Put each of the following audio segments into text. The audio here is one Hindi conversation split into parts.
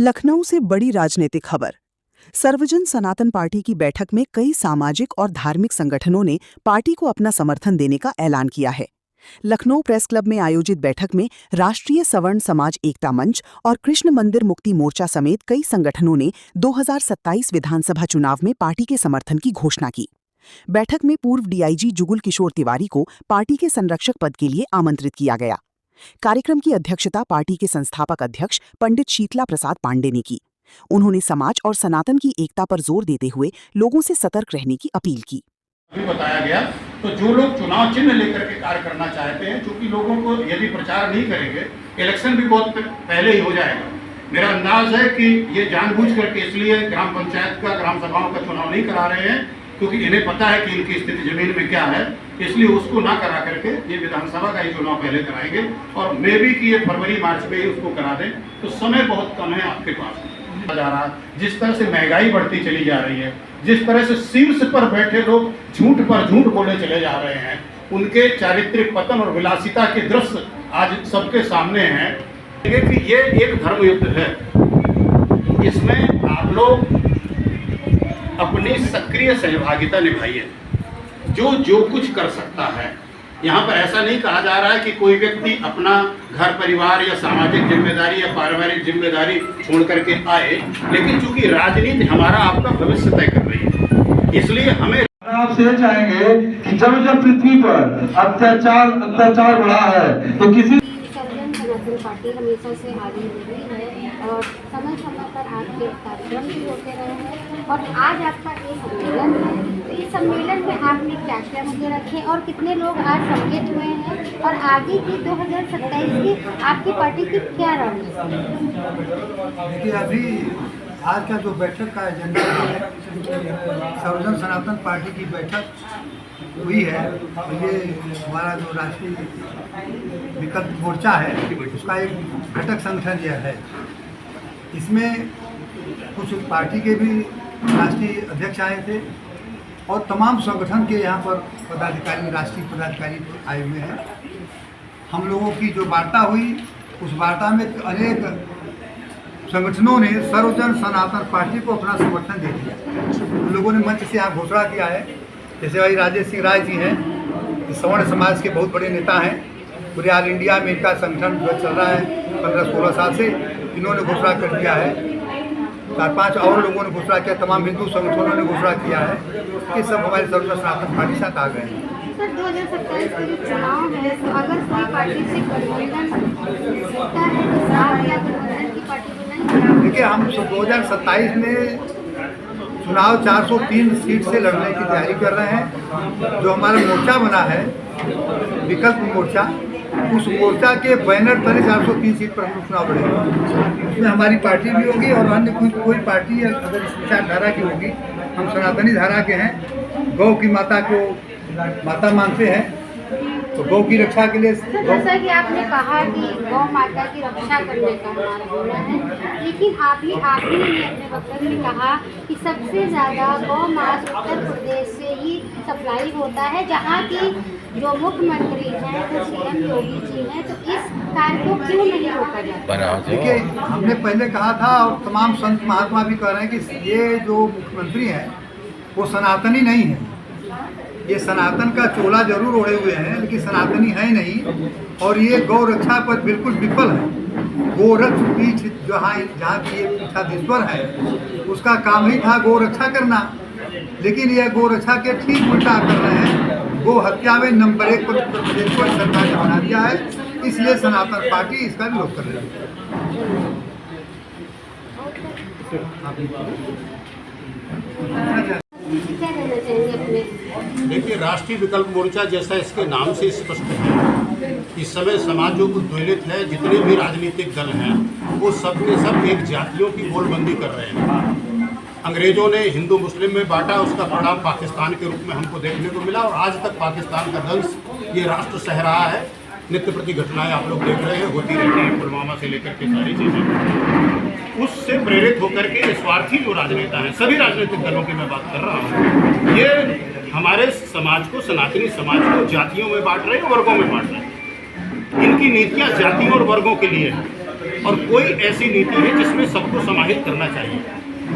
लखनऊ से बड़ी राजनीतिक खबर। सर्वजन सनातन पार्टी की बैठक में कई सामाजिक और धार्मिक संगठनों ने पार्टी को अपना समर्थन देने का ऐलान किया है। लखनऊ प्रेस क्लब में आयोजित बैठक में राष्ट्रीय सवर्ण समाज एकता मंच और कृष्ण मंदिर मुक्ति मोर्चा समेत कई संगठनों ने 2027 विधानसभा चुनाव में पार्टी के समर्थन की घोषणा की। बैठक में पूर्व डीआईजी जुगल किशोर तिवारी को पार्टी के संरक्षक पद के लिए आमंत्रित किया गया। कार्यक्रम की अध्यक्षता पार्टी के संस्थापक अध्यक्ष पंडित शीतला प्रसाद पांडे ने की। उन्होंने समाज और सनातन की एकता पर जोर देते हुए लोगों से सतर्क रहने की अपील की। अभी बताया गया तो जो लोग चुनाव चिन्ह लेकर के कार्य करना चाहते हैं, क्योंकि लोगों को यदि प्रचार नहीं करेंगे, इलेक्शन भी बहुत पहले ही हो जाएगा। मेरा अंदाज है कि ये जानबूझ करके इसलिए ग्राम पंचायत का, ग्राम सभाओं का चुनाव नहीं करा रहे हैं, क्योंकि इन्हें पता है कि इनकी स्थिति जमीन में क्या है। इसलिए उसको ना करा करके ये विधानसभा का ही चुनाव पहले कराएंगे और मे भी कि ये फरवरी मार्च में ही उसको करा दें, तो समय बहुत कम है आपके पास। जा रहा जिस तरह से महंगाई बढ़ती चली जा रही है, जिस तरह से शीर्ष पर बैठे लोग झूठ पर झूठ बोले चले जा रहे हैं, उनके चारित्रिक पतन और विलासिता के दृश्य आज सबके सामने हैं कि ये एक धर्म युद्ध है। इसमें आप लोग अपनी सक्रिय सहभागिता निभाइए। जो कुछ कर सकता है, यहाँ पर ऐसा नहीं कहा जा रहा है कि कोई व्यक्ति अपना घर परिवार या सामाजिक जिम्मेदारी या पारिवारिक जिम्मेदारी छोड़ करके आए, लेकिन चूंकि राजनीति हमारा आपका भविष्य तय कर रही है, इसलिए हमें आपसे ये चाहेंगे कि जब पृथ्वी पर अत्याचार बढ़ा है तो किसी सनातन पार्टी हमेशा से आगे रही है और समय समय पर आपके कार्यक्रम भी होते रहे हैं और आज आपका ये सम्मेलन है। तो इस सम्मेलन में आपने क्या क्या मुद्दे रखे और कितने लोग आज सम्मिलित हुए हैं और आगे की 2027 की आपकी पार्टी की क्या रणनीति है? देखिए, अभी आज का जो बैठक का एजेंडा है, सर्वजन सनातन पार्टी की बैठक हुई है। ये हमारा जो राष्ट्रीय विकल्प मोर्चा है, उसका एक घटक संगठन यह है। इसमें कुछ पार्टी के भी राष्ट्रीय अध्यक्ष आए थे और तमाम संगठन के यहाँ पर पदाधिकारी, राष्ट्रीय पदाधिकारी आए हुए हैं। हम लोगों की जो वार्ता हुई, उस वार्ता में अनेक संगठनों ने सर्वजन सनातन पार्टी को अपना समर्थन दे दिया। उन लोगों ने मंच से यहाँ घोषणा किया है, जैसे भाई राजेश सिंह राय जी हैं, सवर्ण समाज के बहुत बड़े नेता हैं। पूरे ऑल इंडिया में इनका संगठन जो चल रहा है 15-16 साल से, इन्होंने घोषणा कर दिया है। 4-5 और लोगों ने घोषणा किया, तमाम हिंदू संगठनों ने घोषणा किया है कि सब हमारे सर्वजन सनातन पार्टी साथ आ गए हैं। सर, 2027 के जो चुनाव है, तो अगर कोई पार्टी से गठबंधन होता है तो आप या गठबंधन की पार्टी बनाएंगे? देखिए, हम 2027 में चुनाव 403 सीट से लड़ने की तैयारी कर रहे हैं। जो हमारा मोर्चा बना है, विकल्प मोर्चा, उस मोर्चा के बैनर तले 403 सीट पर हम चुनाव लड़ेंगे। उसमें हमारी पार्टी भी होगी और अन्य कोई पार्टी अगर इस विचारधारा की होगी। हम सनातनी धारा के हैं, गौ की माता को माता मानते हैं, तो गौ की रक्षा के लिए। जैसा कि आपने कहा कि गौ माता की रक्षा करने का हमारा होना है, लेकिन आप ही ने अपने वक्तव्य में कहा कि सबसे ज़्यादा गौ मांस उत्तर प्रदेश से ही सप्लाई होता है, जहाँ की जो मुख्यमंत्री हैं वो सीएम योगी जी हैं, तो इस कार्य को क्यों नहीं रोका जाता? देखिए, हमने पहले कहा था और तमाम संत महात्मा भी कह रहे हैं कि ये जो मुख्यमंत्री हैं वो सनातनी नहीं है। ये सनातन का चोला जरूर ओढ़े हुए हैं, लेकिन सनातनी है नहीं। और ये गौ रक्षा पर बिल्कुल विफल है। गोरक्ष पीठ जहाँ की ये पीठाधीश्वर है, उसका काम ही था गौ रक्षा करना, लेकिन यह गौ रक्षा के ठीक उल्टा कर रहे हैं। गो हत्या में नंबर 1 पर उत्तर प्रदेश को सरकार ने बना दिया है, इसलिए सनातन पार्टी इसका विरोध कर रही है। देखिए, राष्ट्रीय विकल्प मोर्चा जैसा इसके नाम से स्पष्ट है, इस समय समाज जो उद्वेलित है, जितने भी राजनीतिक दल हैं वो सब के सब एक जातियों की गोलबंदी कर रहे हैं। अंग्रेजों ने हिंदू मुस्लिम में बांटा, उसका परिणाम पाकिस्तान के रूप में हमको देखने को मिला और आज तक पाकिस्तान का दंश ये राष्ट्र सह रहा है। नित्य प्रति घटनाएं आप लोग देख रहे हैं, होती रहती हैं, पुलवामा से लेकर के सारी चीज़ें। उससे प्रेरित होकर के स्वार्थी जो राजनेता हैं, सभी राजनीतिक दलों की मैं बात कर रहा हूँ, ये हमारे समाज को, सनातनी समाज को जातियों में बांट रहे हैं, वर्गों में बांट रहे हैं। इनकी नीतियाँ जातियों और वर्गों के लिए हैं। और कोई ऐसी नीति है जिसमें सबको समाहित करना चाहिए।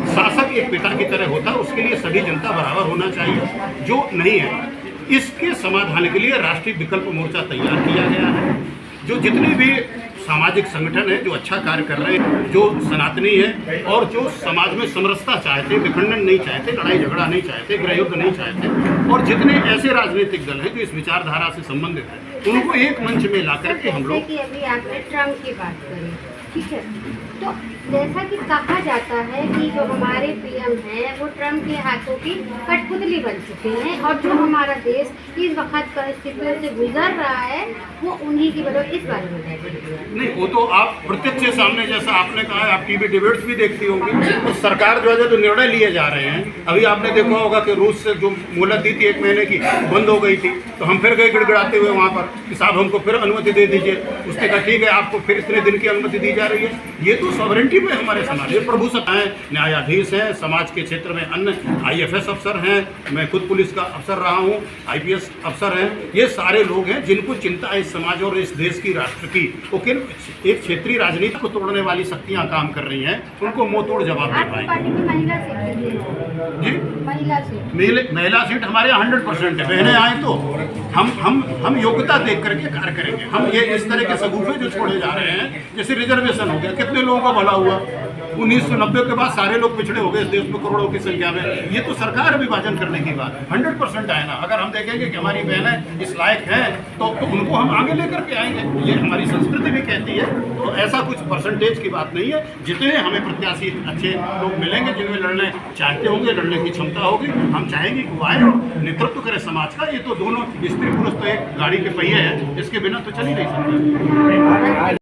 शासक एक पिता की तरह होता है, उसके लिए सभी जनता बराबर होना चाहिए, जो नहीं है। इसके समाधान के लिए राष्ट्रीय विकल्प मोर्चा तैयार किया गया है। जो जितने भी सामाजिक संगठन है जो अच्छा कार्य कर रहे हैं, जो सनातनी है और जो समाज में समरसता चाहते, विखंडन नहीं चाहते, लड़ाई झगड़ा नहीं चाहते, गृहयुद्ध नहीं चाहते, और जितने ऐसे राजनीतिक दल हैं जो इस विचारधारा से संबंधित हैं, उनको एक मंच में ला करके हम लोग। जैसे कि अभी आपने ट्रम्प की बात करी, ठीक है, तो जैसा कि कहा जाता है कि जो हमारे पीएम हैं वो ट्रम्प के हाथों की कठपुतली बन चुके हैं, और जो हमारा देश इस वक्त परिस्थितियों से गुजर रहा है वो उन्हीं की वजह। इस बारे में नहीं, वो तो आप प्रत्यक्ष सामने, जैसा आपने कहा, आप टीवी डिबेट्स भी देखती होंगी, तो सरकार जो है जो निर्णय लिए जा रहे हैं। अभी आपने देखा होगा कि रूस से जो मोहलत दी थी 1 महीने की, बंद हो गई थी, तो हम फिर गए गिड़गिड़ाते हुए वहाँ पर कि साहब हमको फिर अनुमति दे दीजिए। उसने कहा ठीक है, आपको फिर इतने दिन की अनुमति दी जा रही है। ये तो सॉवरेंटी में हमारे समाज, ये प्रभु सत्ता है, न्यायाधीश हैं, समाज के क्षेत्र में अन्य IFS अफसर हैं, मैं खुद पुलिस का अफसर रहा हूँ, IPS अफसर हैं, ये सारे लोग हैं जिनको चिंता है इस समाज और इस देश की, राष्ट्र की। ओके, एक क्षेत्रीय राजनीति को तोड़ने वाली शक्तियां काम कर रही हैं, उनको मुंह तोड़ जवाब दे पाएंगे। जी, महिला सीट हमारे यहाँ 100% है। बहनें आए तो हम योग्यता देख करके कार्य करेंगे। हम ये इस तरह के सगुफे जो छोड़े जा रहे हैं, जैसे रिजर्वेशन हो गया, कितने लोगों का भला हुआ। 1990 के बाद सारे लोग पिछड़े हो गए इस देश में करोड़ों की संख्या में। ये तो सरकार विभाजन करने की बात है। 100% आए ना। अगर हम देखेंगे कि हमारी बहनें इस लायक हैं तो उनको हम आगे लेकर के आएंगे। ये हमारी संस्कृति भी कहती है। तो ऐसा कुछ परसेंटेज की बात नहीं है। जितने हमें प्रत्याशी अच्छे लोग मिलेंगे, जिनमें लड़ने चाहते होंगे, लड़ने की क्षमता होगी, हम चाहेंगे कि वो आए और नेतृत्व करें समाज का। ये तो दोनों स्त्री पुरुष तो एक गाड़ी के पहिए हैं, इसके बिना तो चल ही नहीं सकता।